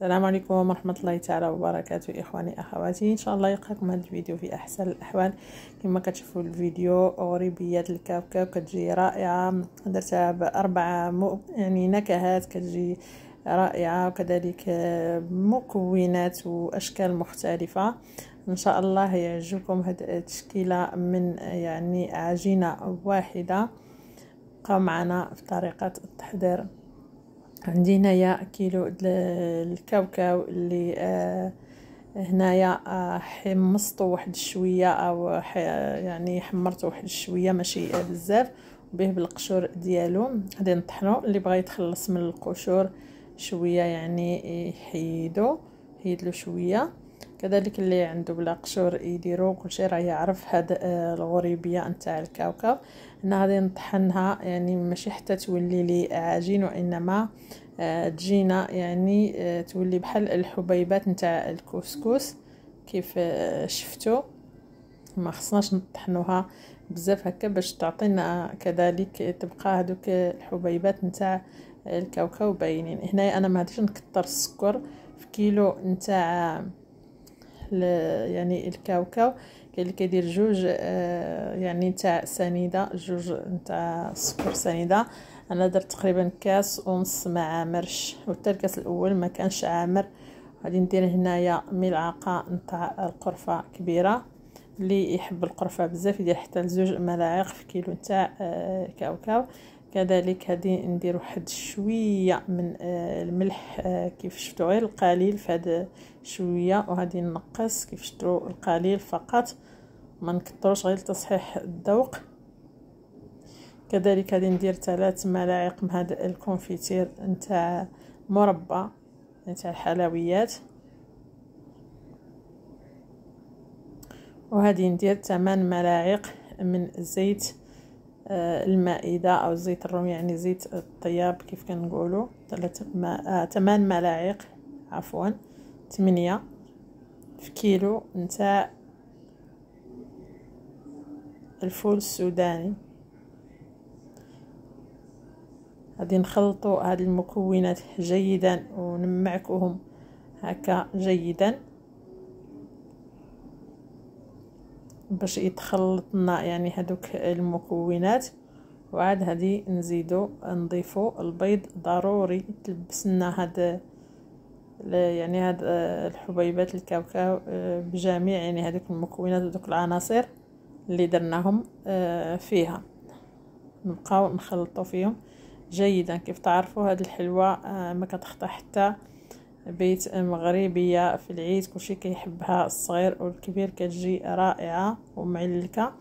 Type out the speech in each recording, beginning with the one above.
السلام عليكم ورحمة الله تعالى وبركاته. إخواني أخواتي، إن شاء الله يلقاكم هذا الفيديو في أحسن الأحوال. كما كتشوفوا الفيديو غريبيات الكاوكاو كتجي رائعة، درتها بأربع يعني نكهات كتجي رائعة، وكذلك مكونات وأشكال مختلفة. إن شاء الله يعجبكم هذه التشكيلة من يعني عجينة واحدة. بقاو معنا في طريقة التحضير. عندي هنايا كيلو الكاوكاو اللي هنايا حمصته واحد شويه او يعني حمرته واحد شويه ماشي بزاف به بالقشور ديالو. غادي نطحنو، اللي بغى يتخلص من القشور شويه يعني يحيدلو شويه، كذلك اللي عنده بلا قشور يديرو. كلشي راه يعرف هاد الغريبيه نتاع الكاوكاو. انا غادي نطحنها يعني ماشي حتى تولي لي عجين، وانما تجينا يعني تولي بحال الحبيبات نتاع الكسكس كيف شفتوا. ما خصناش نطحنوها بزاف هكا باش تعطينا كذلك تبقى هذوك الحبيبات نتاع الكاوكاو باينين. هنا انا ما غاديش نكتر السكر في كيلو نتاع يعني الكاوكاو. كاين اللي كيدير جوج يعني نتاع سنيده، جوج نتاع السكر سنيده. انا درت تقريبا كاس ونص ما عامرش، وحتى الكاس الاول ما كانش عامر. غادي ندير هنايا ملعقه نتاع القرفه كبيره، اللي يحب القرفه بزاف يدير حتى لزوج ملاعق في كيلو نتاع كاوكاو. كذلك هادي ندير واحد شويه من الملح كيف شفتوا، غير القليل في هذا شويه، وهادي نقص كيف شفتوا القليل فقط، ما نكثروش غير لتصحيح الذوق. كذلك غادي ندير 3 ملاعق من هذا الكونفيتير نتاع مربى نتاع الحلويات، وهذه ندير 8 ملاعق من زيت المائدة او زيت الروم، يعني زيت الطياب كيف كنقولوا. 8 ملاعق عفوا 8 في كيلو نتاع الفول السوداني. غادي نخلطوا هاد المكونات جيدا ونمعكوهم هكا جيدا باش يتخلطنا يعني هذوك المكونات. وعاد هذه نزيدو نضيفو البيض، ضروري تلبسنا هاد يعني هاد الحبيبات الكاوكاو بجميع يعني هذوك المكونات ودوك العناصر اللي درناهم فيها. نبقاو نخلطو فيهم جيدا. كيف تعرفوا هاد الحلوى ما كتخطى حتى بيت مغربيه في العيد، كلشي كيحبها، الصغير والكبير، كتجي رائعه ومعلكه.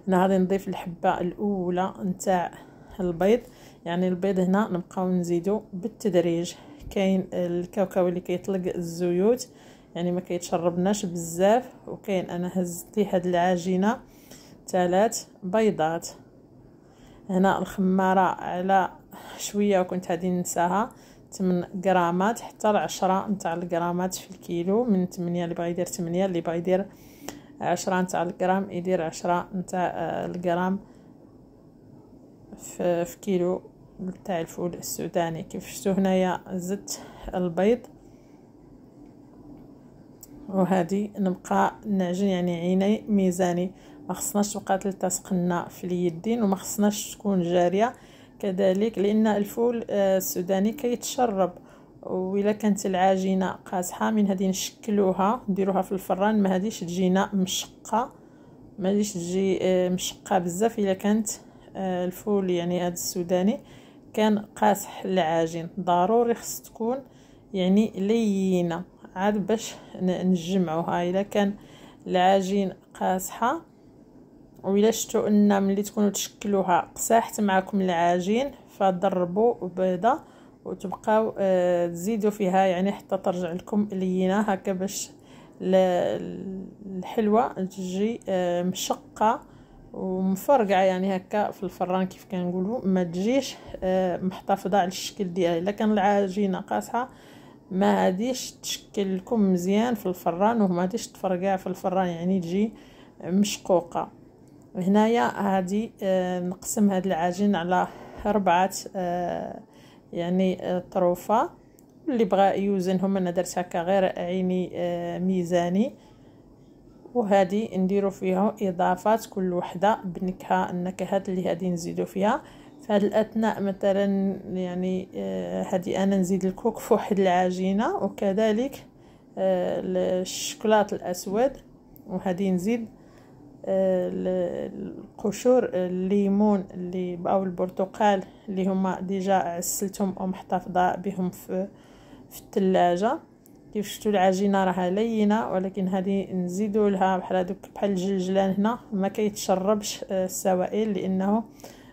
انا غادي نضيف الحبه الاولى نتاع البيض، يعني البيض هنا نبقاو نزيدو بالتدريج. كاين الكاوكاو اللي كيطلق الزيوت يعني ما كيتشربناش بزاف، وكاين انا هزت لي هاد العجينه 3 بيضات. هنا الخماره على شويه وكنت غادي ننساها 8 غرامات حتى 10 نتاع الغرامات في الكيلو. من 8 اللي بغى يدير 8، اللي بغى يدير 10 نتاع الغرام يدير 10 نتاع الغرام في كيلو نتاع الفول السوداني. كيف شفتوا هنايا زدت البيض، وهذه نبقى نعجن يعني عيني ميزاني، ما خصناش تبقى تلتصق لنا في اليدين، وما خصناش تكون جاريه كذلك، لان الفول السوداني كيتشرب. وإلا كانت العجينه قاصحه من هذه نشكلوها نديروها في الفران، ما هذيش تجينا مشقه، ما هذيش تجي مشقه بزاف. الا كانت الفول يعني هذا السوداني كان قاصح العجين، ضروري خص تكون يعني لينه عاد باش نجمعوها. الا كان العجين قاصحه، وإلا شفتوا ان ملي تكونوا تشكلوها قساحت معكم العجين، فضربوا بيضه وتبقاو تزيدوا فيها يعني حتى ترجع لكم لينه هكا، باش الحلوه تجي مشقه ومفرقعه يعني هكا في الفران كيف كنقولوا، ما تجيش محتفظه على الشكل ديالها. الا كان العجينه قاصحه ما هاديش تشكل لكم مزيان في الفران، وما هاديش تفرقع في الفران يعني تجي مشقوقه. هنايا هادي نقسم هاد العجين على 4 يعني طروفه، اللي بغى يوزنهم انا درت هكا غير عيني ميزاني. وهذه نديرو فيها اضافات كل وحده بنكهه النكهات اللي غادي نزيدو فيها. في هذا الاثناء مثلا يعني هذه انا نزيد الكوك في واحد العجينه، وكذلك الشوكولاط الاسود، وهذه نزيد القشور الليمون اللي او البرتقال اللي هما ديجا عسلتهم او محتفظه بهم في الثلاجه. كيف شفتوا العجينه راها لينه، ولكن هذه نزيدوا لها بحال هذوك بحال الجلجلان هنا ما كيتشربش السوائل لانه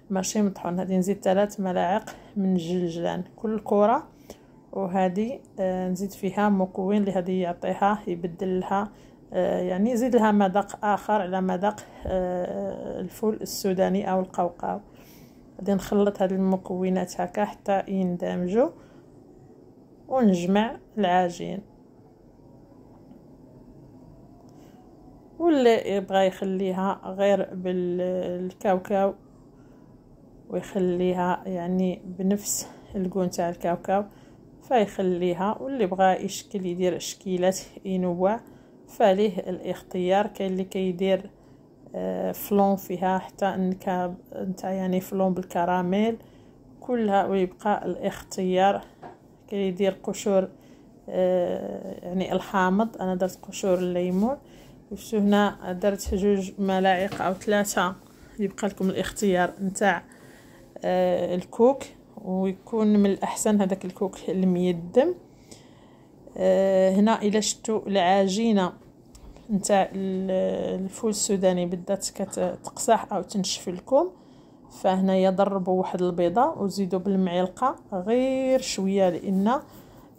ماشي مطحون. هذه نزيد 3 ملاعق من الجلجلان كل كره، وهذه نزيد فيها مكون اللي هذه يعطيها يبدل لها يعني يزيد لها مذاق اخر على مذاق الفول السوداني او القوقاو. غادي نخلط هاد المكونات هكا حتى يندمجوا ونجمع العجين. واللي يبغى يخليها غير بالكاوكاو ويخليها يعني بنفس اللون تاع الكاوكاو فيخليها، واللي بغى يشكل يدير اشكيلات ينوع فليه الاختيار. كاين اللي كيدير فلون فيها حتى النكهه نتاع يعني فلون بالكراميل كلها، ويبقى الاختيار. كاين يدير قشور يعني الحامض، انا درت قشور الليمون. شفتوا هنا درت 2 ملاعق او 3. يبقى لكم الاختيار نتاع الكوك، ويكون من الاحسن هذاك الكوك الميدم. هنا الا شفتوا العجينه نتاع الفول السوداني بدات كتقصح او تنشف لكم، فهنايا ضربوا واحد البيضه وزيدوا بالمعلقه غير شويه، لان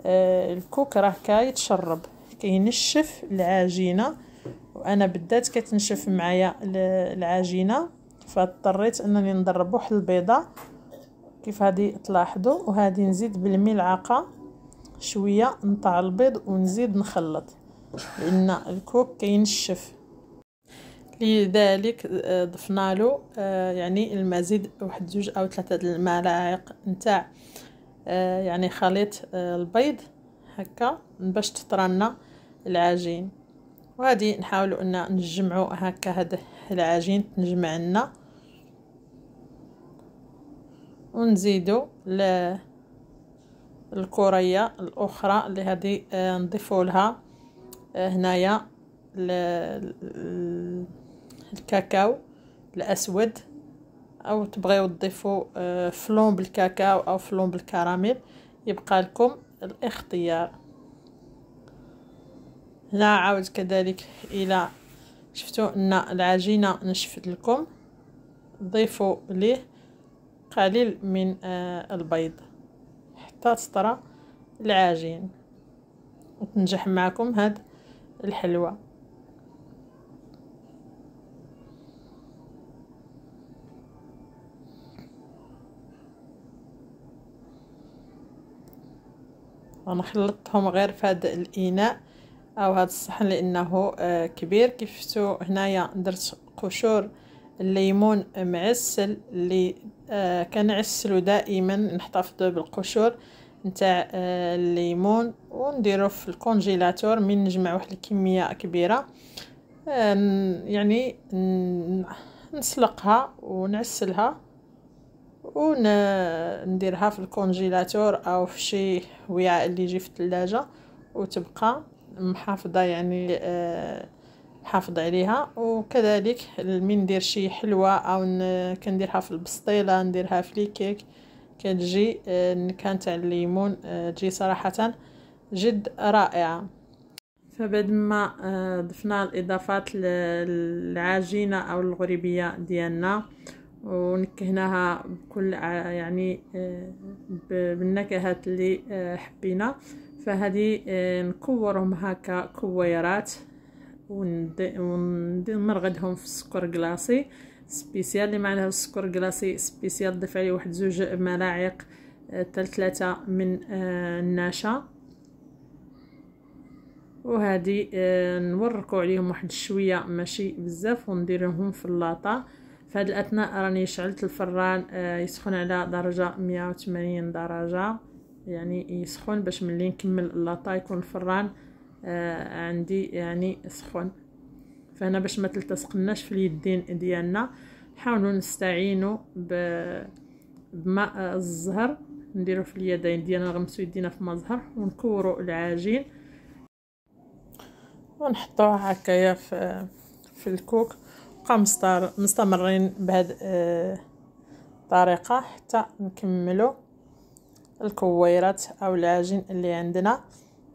الكوك راه كيتشرب كينشف العجينه، وانا بدات كتنشف معايا العجينه فاضطريت انني نضرب واحد البيضه كيف هذه تلاحظوا. وهذه نزيد بالملعقه شويه نطع البيض ونزيد نخلط لان الكوك كينشف. لذلك ضفنا له يعني المزيد واحد 2 أو 3 الملاعق نتاع يعني خليط البيض هكا باش تطرنا العجين. وهذه نحاولوا ان نجمعوا هكا هذا العجين تنجمع لنا، ونزيدوا الكريه الاخرى اللي هذه نضيفوا لها هنايا الكاكاو الاسود، او تبغيو تضيفوا فلون بالكاكاو او فلون بالكراميل، يبقى لكم الاختيار. هنا عاود كذلك الى شفتوا ان العجينه نشفت لكم ضيفوا ليه قليل من البيض حتى تطرى العجين وتنجح معكم هاد الحلوى. انا خلطتهم غير في هذا الاناء او هذا الصحن لانه كبير. كيف شفتوا هنايا درت قشور الليمون معسل اللي كنعسلو دائما، نحتفظ بالقشور نتاع الليمون ونديرو في الكونجيلاتور من نجمع واحد الكميه كبيره، يعني نسلقها ونعسلها ونديرها في الكونجيلاتور او في شي وعاء اللي يجي في الثلاجه وتبقى محافظه يعني محافظه عليها. وكذلك من ندير شي حلوه او كنديرها في البسطيله نديرها في الكيك كتجي النكهه تاع الليمون تجي صراحه جد رائعه. فبعد ما ضفنا الاضافات للعجينه او الغريبيه ديالنا ونكهناها بكل يعني بالنكهات اللي حبينا، فهذه نكورهم هكا كويرات ونمرغدهم في السكر كلاصي سبيسيال. اللي معناه السكر كلاصي سبيسيال نضيف عليه واحد 2 ملاعق 3 من النشا، وهذه نوركوا عليهم واحد شويه ماشي بزاف ونديرهم في اللاطه. في هذه الاثناء راني شعلت الفران يسخن على درجه 180 درجه، يعني يسخن باش ملي نكمل لاطا يكون الفران عندي يعني سخن. فهنا باش ما تلتصقناش في اليدين ديالنا نحاولوا نستعينوا بماء الزهر، نديرو في اليدين ديالنا، نغمسوا يدينا في ماء الزهر ونكوروا العجين ونحطوه هكايا في الكوك. نبقاو مستمرين بهذه الطريقه حتى نكملوا الكويرات او العجين اللي عندنا.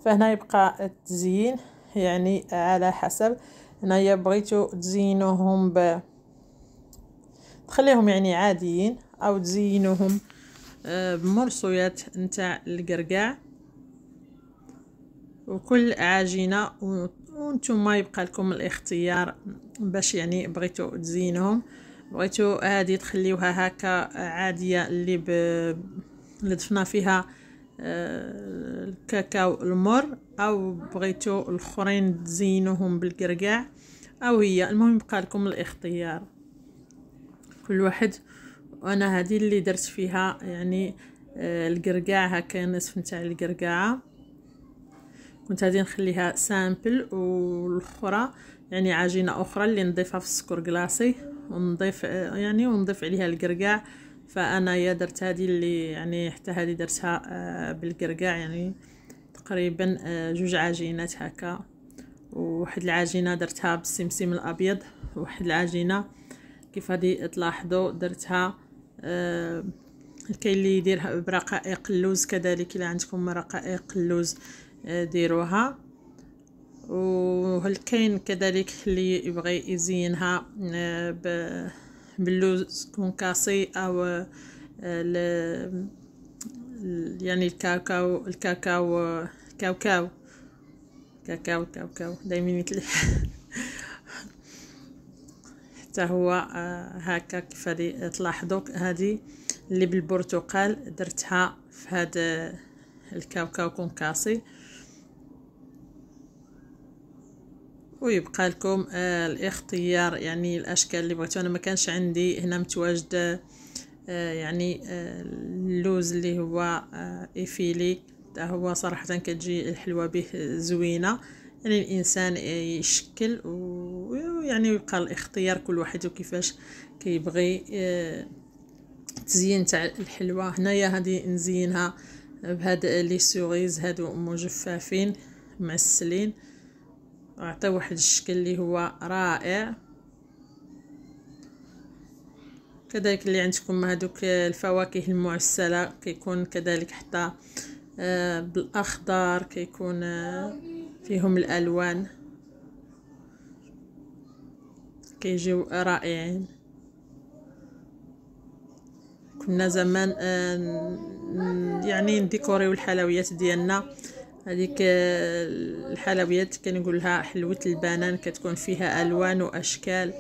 فهنا يبقى التزيين يعني على حسب، هنايا بغيتو تزينوهم تخليهم يعني عاديين او تزينوهم بمرصويات نتاع القرقاع، وكل عجينه وانتم يبقى لكم الاختيار باش يعني بغيتو تزينهم. بغيتو هذه تخليوها هكا عاديه اللي ضفنا فيها الكاكاو المر، او بغيتو الاخرين تزينوهم بالقرقاع او هي، المهم يبقى لكم الاختيار كل واحد. وانا هذه اللي درت فيها يعني القرقاع هكا نصف نتاع القرقاعه، كنت غادي نخليها سامبل، والاخرى يعني عجينه اخرى اللي نضيفها في السكر كلاصي ونضيف عليها القرقاع. فانا يا درت هذه اللي يعني حتى هذه درتها بالقرقاع، يعني تقريبا 2 عجينات هكا. وواحد العجينه درتها بالسمسم الابيض، وواحد العجينه كيف هذه تلاحظوا درتها كاين اللي يديرها برقائق اللوز كذلك، الا عندكم رقائق اللوز ديروها. وهل كاين كذلك اللي يبغي يزينها باللوز كونكاسي او يعني الكاكاو دايما مثل حتى هو هكا. كيف هذه تلاحظوا هذه اللي بالبرتقال درتها في هذا الكاوكاو كونكاسي. ويبقى لكم الاختيار يعني الاشكال اللي بغيتو. انا ما كانش عندي هنا متواجد يعني اللوز اللي هو ايفيلي، هو صراحه كتجي الحلوه به زوينه، يعني الانسان يشكل ويعني يبقى الاختيار كل واحد وكيفاش كيبغي تزيين تاع الحلوه. هنايا هذه نزينها بهاد لي سوريز هادو مجففين معسلين، وعطي واحد الشكل اللي هو رائع. كذلك اللي عندكم هذوك الفواكه المعسله كيكون كذلك حتى بالاخضر، كيكون فيهم الالوان، كيجيو رائعين. كنا زمان يعني نديكوريو الحلويات ديالنا، هذيك الحلويات كنقول لها حلوه البنان، كتكون فيها الوان واشكال،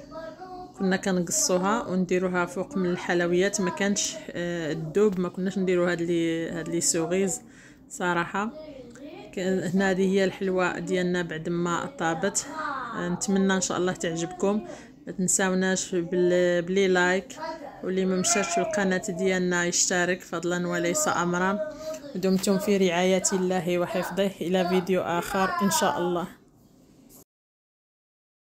كنا كنقصوها ونديروها فوق من الحلويات. ما كانش الذوب، ما كناش نديروا هاد لي سوغيز صراحه. هنا هذه هي الحلوه ديالنا بعد ما طابت. نتمنى ان شاء الله تعجبكم. ما تنساوناش بلي لايك، واللي ما مشاركش في القناه ديالنا يشترك فضلا وليس امرا. دمتم في رعايه الله وحفظه، الى فيديو اخر ان شاء الله.